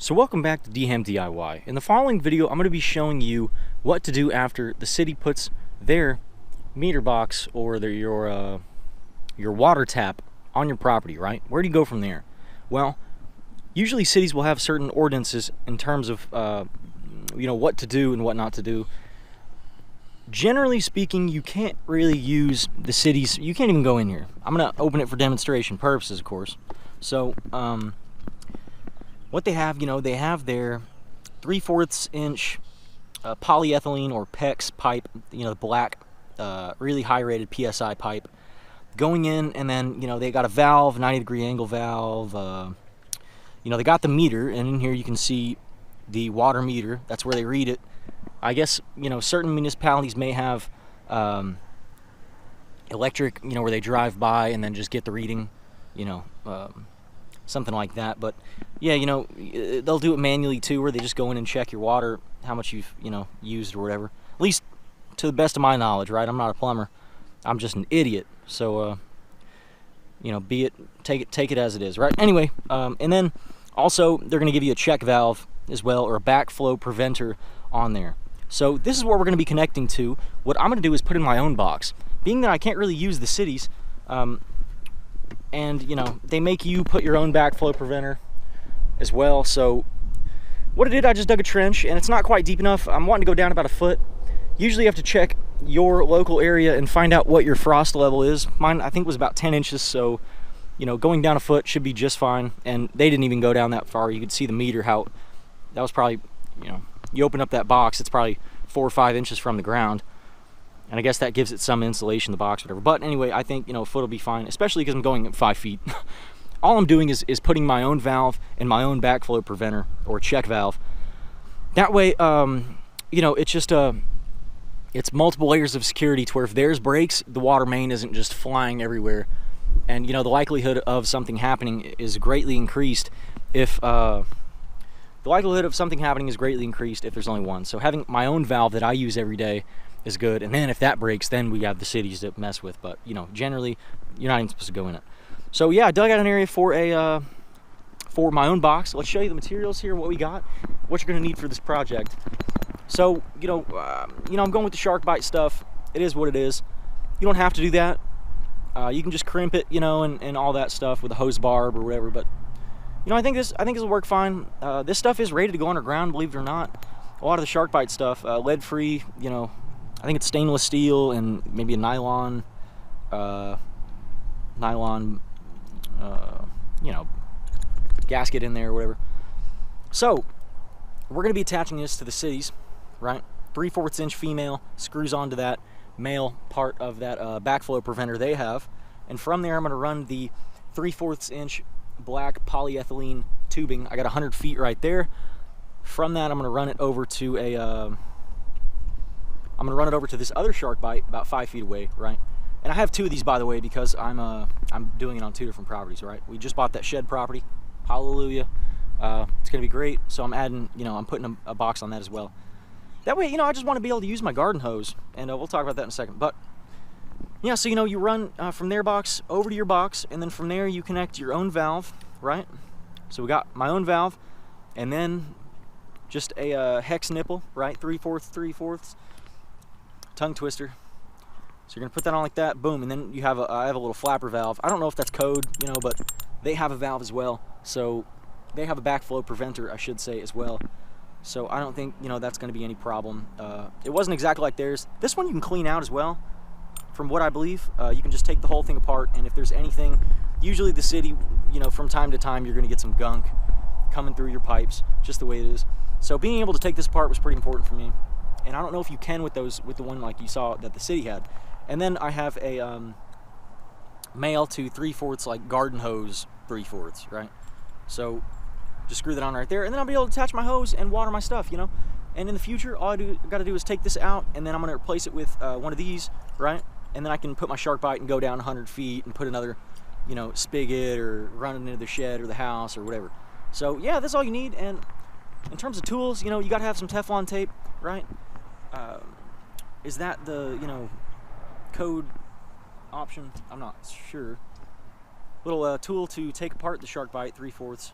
So welcome back to DHAM DIY. In the following video, I'm going to be showing you what to do after the city puts their meter box or your water tap on your property, right? Where do you go from there? Well, usually cities will have certain ordinances in terms of what to do and what not to do. Generally speaking, you can't really use the cities. You can't even go in here. I'm going to open it for demonstration purposes, of course. So, what they have, they have their 3/4 inch polyethylene or PEX pipe, the black, really high rated PSI pipe going in, and then, they got a valve, 90-degree angle valve, they got the meter, and in here you can see the water meter. That's where they read it. I guess, certain municipalities may have electric, where they drive by and then just get the reading, something like that. But yeah, they'll do it manually too, where they just go in and check your water, how much you've used or whatever, at least to the best of my knowledge, right? I'm not a plumber, I'm just an idiot. So take it as it is, right? Anyway, and then also they're going to give you a check valve as well, or a backflow preventer on there. So this is what we're going to be connecting to. What I'm going to do is put in my own box, being that I can't really use the cities, and they make you put your own backflow preventer as well. So what I did, I just dug a trench, and it's not quite deep enough. I'm wanting to go down about a foot. Usually you have to check your local area and find out what your frost level is. Mine, I think, was about 10 inches, so going down a foot should be just fine. And they didn't even go down that far. You could see the meter, how that was probably, you open up that box, it's probably 4 or 5 inches from the ground. And I guess that gives it some insulation, the box, whatever. But anyway, I think, a foot will be fine, especially because I'm going at 5 feet. All I'm doing is putting my own valve and my own backflow preventer, or check valve. That way, it's just it's multiple layers of security to where if theirs breaks, the water main isn't just flying everywhere. And, the likelihood of something happening is greatly increased if... The likelihood of something happening is greatly increased if there's only one. So having my own valve that I use every day is good. And then if that breaks, then we have the cities to mess with. But, generally, you're not even supposed to go in it. So yeah, I dug out an area for my own box. Let's show you the materials here, what we got, what you're going to need for this project. So, I'm going with the shark bite stuff. It is what it is. You don't have to do that. You can just crimp it, and all that stuff with a hose barb or whatever. But I think this will work fine. This stuff is rated to go underground, believe it or not. A lot of the shark bite stuff, lead-free. I think it's stainless steel and maybe a nylon, gasket in there or whatever. So we're going to be attaching this to the cities, right? 3/4 inch female screws onto that male part of that backflow preventer they have, and from there I'm going to run the 3/4 inch black polyethylene tubing. I got 100 feet right there. From that, I'm going to run it over to this other shark bite about 5 feet away, right? And I have 2 of these, by the way, because I'm doing it on 2 different properties, right? We just bought that shed property. Hallelujah. It's going to be great. So I'm adding, I'm putting a box on that as well. That way, I just want to be able to use my garden hose, and we'll talk about that in a second. But yeah, so you run from their box over to your box, and then from there you connect your own valve, right? So we got my own valve, and then just a hex nipple, right? 3/4 tongue twister. So you're gonna put that on like that, boom, and then I have a little flapper valve. I don't know if that's code, but they have a valve as well. So they have a backflow preventer, I should say, as well. So I don't think that's gonna be any problem. It wasn't exactly like theirs. This one you can clean out as well. From what I believe, you can just take the whole thing apart, and if there's anything, usually the city, from time to time, you're going to get some gunk coming through your pipes, just the way it is. So being able to take this apart was pretty important for me, and I don't know if you can with the one like you saw that the city had. And then I have a male to 3/4 like garden hose 3/4, right? So just screw that on right there, and then I'll be able to attach my hose and water my stuff, And in the future, all I got to do is take this out, and then I'm going to replace it with one of these, right? And then I can put my shark bite and go down 100 feet and put another, spigot, or run it into the shed or the house or whatever. So yeah, that's all you need. And in terms of tools, you got to have some Teflon tape, right? Is that the, code option? I'm not sure. Little tool to take apart the shark bite 3/4.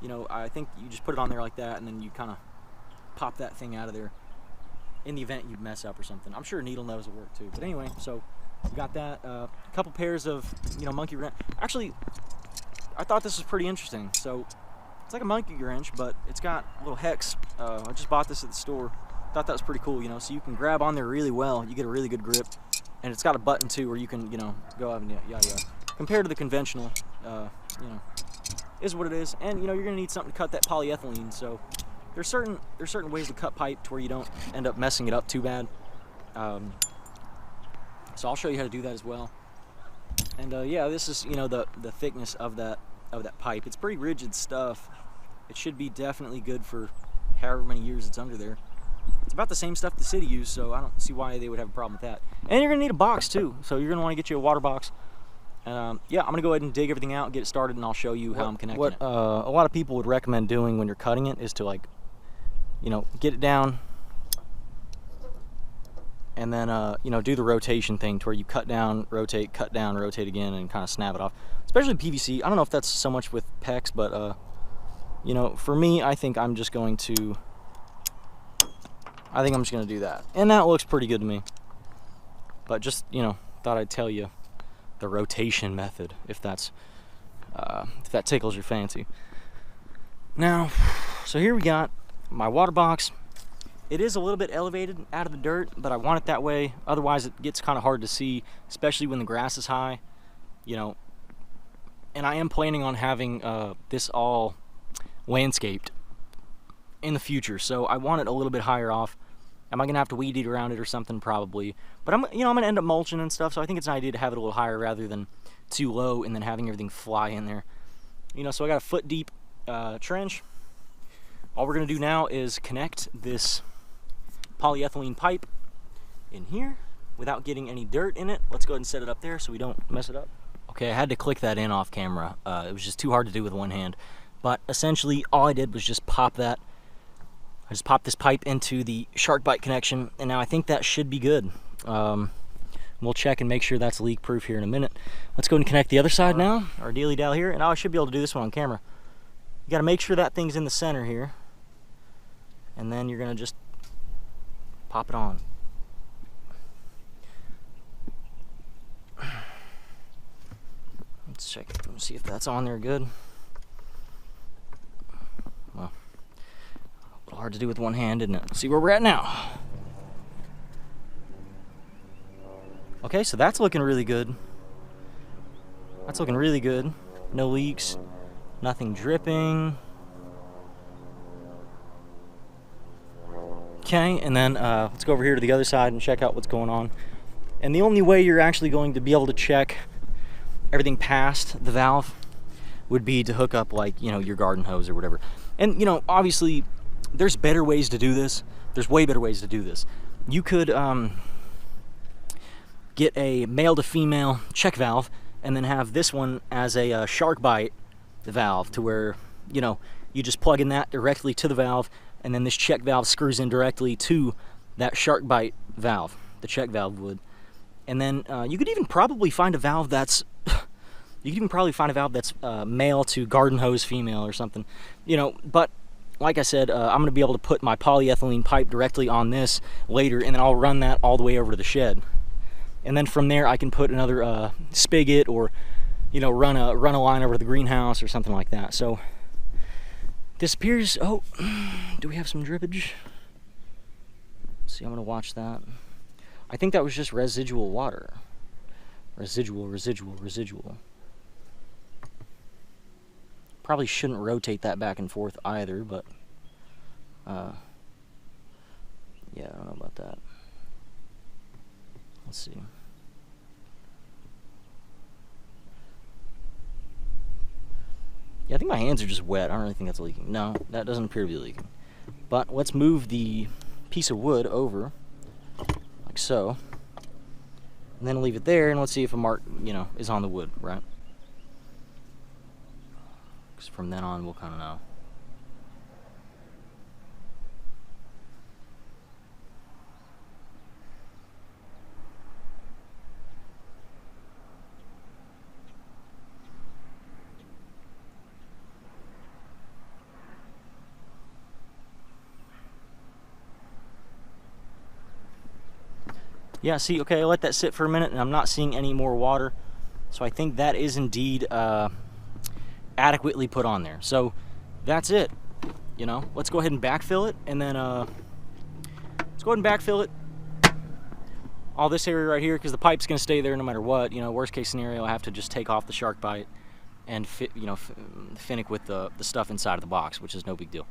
you know, I think you just put it on there like that, and then you kind of pop that thing out of there in the event you mess up or something. I'm sure a needle nose will work too. But anyway, so we got that. A couple pairs of, you know, monkey wrench. Actually, I thought this was pretty interesting. So it's like a monkey wrench, but it's got a little hex. I just bought this at the store. Thought that was pretty cool, you know. So you can grab on there really well. You get a really good grip, and it's got a button too where you can, you know, go out and yeah. Compared to the conventional, you know, is what it is. And you know, you're gonna need something to cut that polyethylene. So there's certain ways to cut pipe to where you don't end up messing it up too bad. So I'll show you how to do that as well. And yeah, this is, you know, the thickness of that pipe. It's pretty rigid stuff. It should be definitely good for however many years it's under there. It's about the same stuff the city used, so I don't see why they would have a problem with that. And you're gonna need a box too, so you're gonna want to get you a water box. Yeah, I'm gonna go ahead and dig everything out, get it started, and I'll show you how I'm connecting it. A lot of people would recommend doing when you're cutting it is to, like, you know, get it down, and then you know, do the rotation thing to where you cut down, rotate again, and kind of snap it off. Especially PVC. I don't know if that's so much with PEX, but you know, for me, I think I'm just going to do that, and that looks pretty good to me. But just, you know, thought I'd tell you the rotation method if that tickles your fancy. Now, so here we got my water box. It is a little bit elevated out of the dirt, but I want it that way. Otherwise, it gets kind of hard to see, especially when the grass is high, you know. And I am planning on having this all landscaped in the future, so I want it a little bit higher off. Am I gonna have to weed eat around it or something? Probably. But I'm gonna end up mulching and stuff, so I think it's an idea to have it a little higher rather than too low and then having everything fly in there. You know, so I got a foot deep trench. All we're gonna do now is connect this polyethylene pipe in here without getting any dirt in it. Let's go ahead and set it up there so we don't mess it up. Okay, I had to click that in off camera. It was just too hard to do with one hand. But essentially, all I did was just pop that. I just popped this pipe into the shark bite connection, and now I think that should be good. We'll check and make sure that's leak proof here in a minute. Let's go and connect the other side now, our dealy dal here, and I should be able to do this one on camera. You gotta make sure that thing's in the center here, and then you're gonna just pop it on. Let's check it and see if that's on there good. Well, a little hard to do with one hand, isn't it? Let's see where we're at now. Okay, so that's looking really good. That's looking really good. No leaks, nothing dripping. Okay, and then let's go over here to the other side and check out what's going on. And the only way you're actually going to be able to check everything past the valve would be to hook up, like, you know, your garden hose or whatever. And, you know, obviously there's better ways to do this. There's way better ways to do this. You could get a male to female check valve and then have this one as a shark bite valve, to where, you know, you just plug in that directly to the valve, and then this check valve screws in directly to that shark bite valve, the check valve would. And then you could even probably find a valve that's male to garden hose female or something, you know. But like I said, I'm going to be able to put my polyethylene pipe directly on this later, and then I'll run that all the way over to the shed. And then from there I can put another spigot, or, you know, run a line over to the greenhouse or something like that. So this appears, oh, do we have some drippage? Let's see, I'm going to watch that. I think that was just residual water. Residual. Probably shouldn't rotate that back and forth either, but yeah, I don't know about that. Let's see. Yeah, I think my hands are just wet. I don't really think that's leaking. No, that doesn't appear to be leaking. But let's move the piece of wood over, like so, and then leave it there, and let's see if a mark, you know, is on the wood, right? Because from then on, we'll kind of know. Yeah, see, okay, I let that sit for a minute and I'm not seeing any more water. So I think that is indeed adequately put on there. So that's it. You know, let's go ahead and backfill it, and then let's go ahead and backfill it. All this area right here, because the pipe's going to stay there no matter what. You know, worst case scenario, I have to just take off the shark bite and finick with the stuff inside of the box, which is no big deal.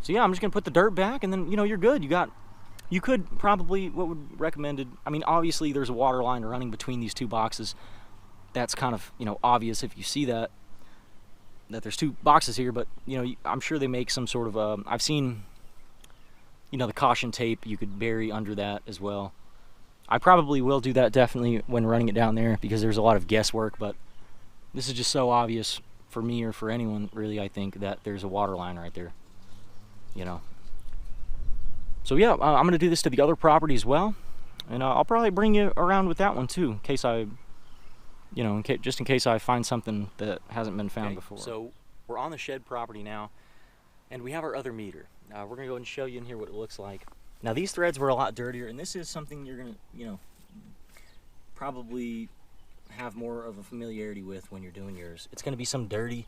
So yeah, I'm just going to put the dirt back, and then, you know, you're good. You could probably, what would recommended, I mean, obviously there's a water line running between these two boxes. That's kind of, you know, obvious if you see that there's two boxes here, but, you know, I'm sure they make some sort of, I've seen, you know, the caution tape you could bury under that as well. I probably will do that definitely when running it down there, because there's a lot of guesswork, but this is just so obvious for me, or for anyone really, I think, that there's a water line right there, you know. So yeah, I'm going to do this to the other property as well, and I'll probably bring you around with that one too, in case I, you know, just in case I find something that hasn't been found before. So we're on the shed property now, and we have our other meter. We're going to go and show you in here what it looks like. Now these threads were a lot dirtier, and this is something you're going to, you know, probably have more of a familiarity with when you're doing yours. It's going to be some dirty,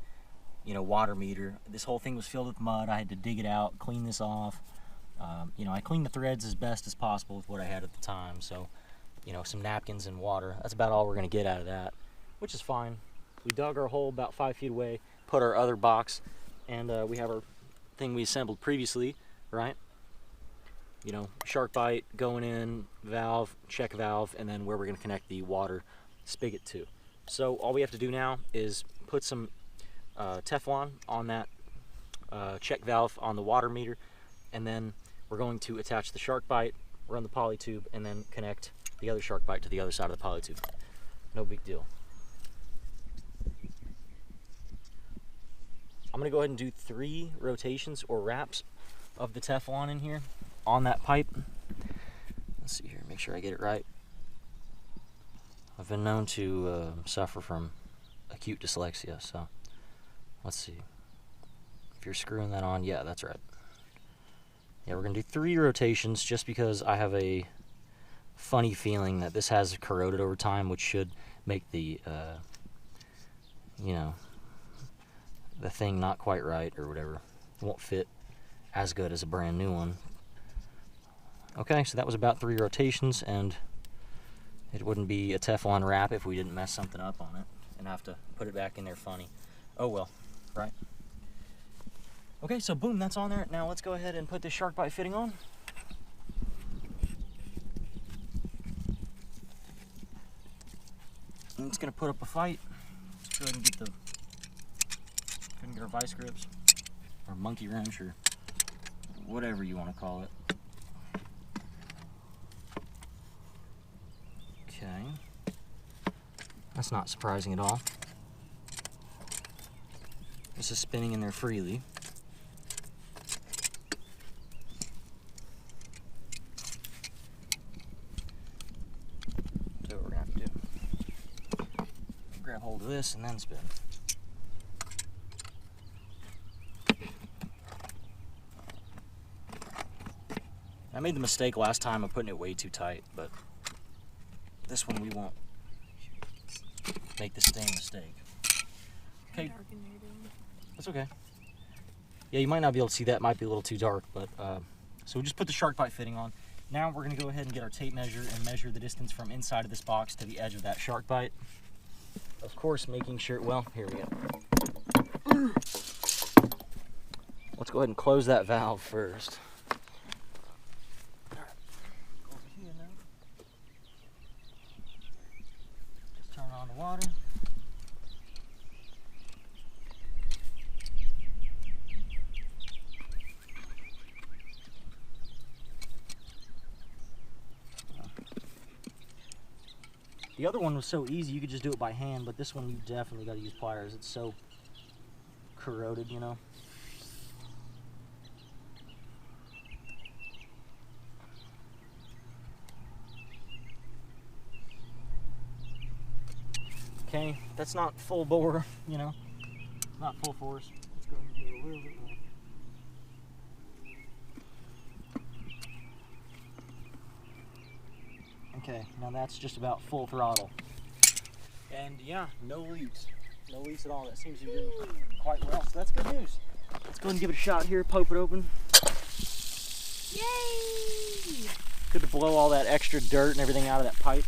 you know, water meter. This whole thing was filled with mud. I had to dig it out, clean this off. You know, I cleaned the threads as best as possible with what I had at the time. So, you know, some napkins and water. That's about all we're going to get out of that, which is fine. We dug our hole about 5 feet away, put our other box, and we have our thing we assembled previously, right? You know, shark bite going in, valve, check valve, and then where we're going to connect the water spigot to. So all we have to do now is put some Teflon on that check valve on the water meter, and then we're going to attach the shark bite, run the poly tube, and then connect the other shark bite to the other side of the poly tube. No big deal. I'm going to go ahead and do 3 rotations or wraps of the Teflon in here on that pipe. Let's see here, make sure I get it right. I've been known to suffer from acute dyslexia, so let's see. If you're screwing that on, yeah, that's right. Yeah, we're going to do 3 rotations just because I have a funny feeling that this has corroded over time, which should make the, you know, the thing not quite right or whatever. It won't fit as good as a brand new one. Okay, so that was about 3 rotations, and it wouldn't be a Teflon wrap if we didn't mess something up on it and have to put it back in there funny. Oh well, right? Okay, so boom, that's on there. Now let's go ahead and put this shark bite fitting on. And it's gonna put up a fight. Let's go ahead and get our vice grips, or monkey wrench, or whatever you want to call it. Okay. That's not surprising at all. This is spinning in there freely. So what we're gonna have to do, grab hold of this and then spin. I made the mistake last time of putting it way too tight, but this one we won't make the same mistake. Okay. That's okay. Yeah, you might not be able to see that. It might be a little too dark, but so we just put the shark bite fitting on. Now we're going to go ahead and get our tape measure and measure the distance from inside of this box to the edge of that shark bite. Of course, making sure, well, here we go. Let's go ahead and close that valve first. Turn on the water. The other one was so easy, you could just do it by hand, but this one you definitely got to use pliers. It's so corroded, you know. Okay, that's not full bore, you know, not full force. Let's go ahead and do a little bit more. Okay, now that's just about full throttle. And yeah, no leaks. No leaks at all. That seems to be doing quite well, so that's good news. Let's go ahead and give it a shot here, poke it open. Yay! Good to blow all that extra dirt and everything out of that pipe.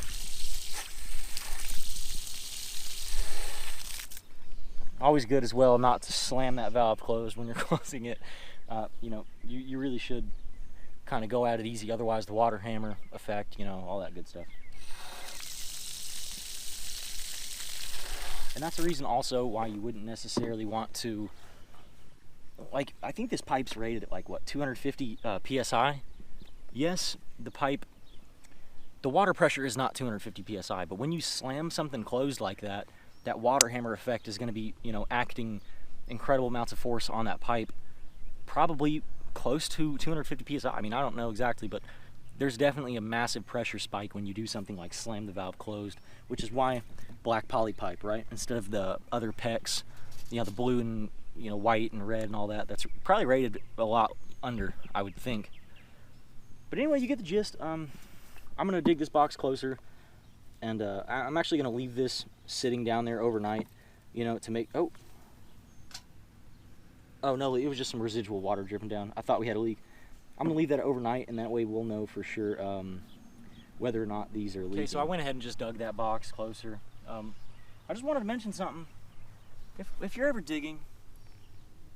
Always good as well not to slam that valve closed when you're closing it. You know, you really should kind of go at it easy, otherwise the water hammer effect, you know, all that good stuff. And that's the reason also why you wouldn't necessarily want to, like, I think this pipe's rated at like, what, 250 PSI? Yes, the pipe, the water pressure is not 250 PSI, but when you slam something closed like that, that water hammer effect is going to be, you know, acting incredible amounts of force on that pipe, probably close to 250 PSI. I mean, I don't know exactly, but there's definitely a massive pressure spike when you do something like slam the valve closed, which is why black poly pipe, right? Instead of the other PEX, you know, the blue and, you know, white and red and all that, that's probably rated a lot under, I would think. But anyway, you get the gist. I'm going to dig this box closer, and I'm actually going to leave this sitting down there overnight, you know, to make, oh no, it was just some residual water dripping down. I thought we had a leak. I'm gonna leave that overnight, and that way we'll know for sure whether or not these are leaking. Okay, so I went ahead and just dug that box closer. I just wanted to mention something. If you're ever digging,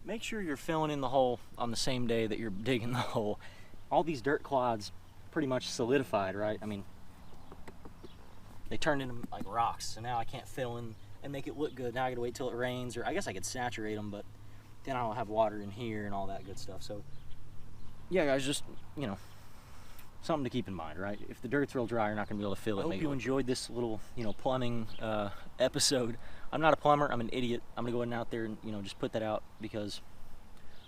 make sure you're filling in the hole on the same day that you're digging the hole. All these dirt clods pretty much solidified, right? I mean, they turned into like rocks, so now I can't fill in and make it look good. Now I gotta wait till it rains, or I guess I could saturate them, but then I'll have water in here and all that good stuff. So yeah, guys, just, you know, something to keep in mind, right? If the dirt's real dry, you're not gonna be able to fill it. I hope you enjoyed this little, you know, plumbing episode. I'm not a plumber, I'm an idiot. I'm gonna go ahead and out there and, you know, just put that out because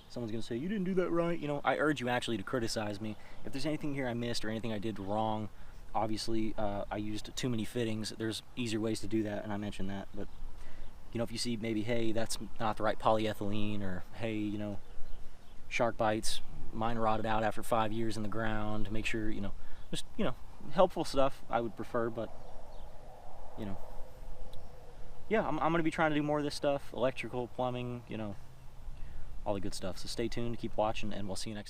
someone's gonna say, you didn't do that right. You know, I urge you actually to criticize me. If there's anything here I missed or anything I did wrong, obviously I used too many fittings. There's easier ways to do that, and I mentioned that. But, you know, if you see maybe, hey, that's not the right polyethylene, or hey, you know, shark bites, mine rotted out after 5 years in the ground, make sure, you know, just, you know, helpful stuff I would prefer. But, you know, yeah, I'm going to be trying to do more of this stuff, electrical, plumbing, you know, all the good stuff. So stay tuned, keep watching, and we'll see you next time.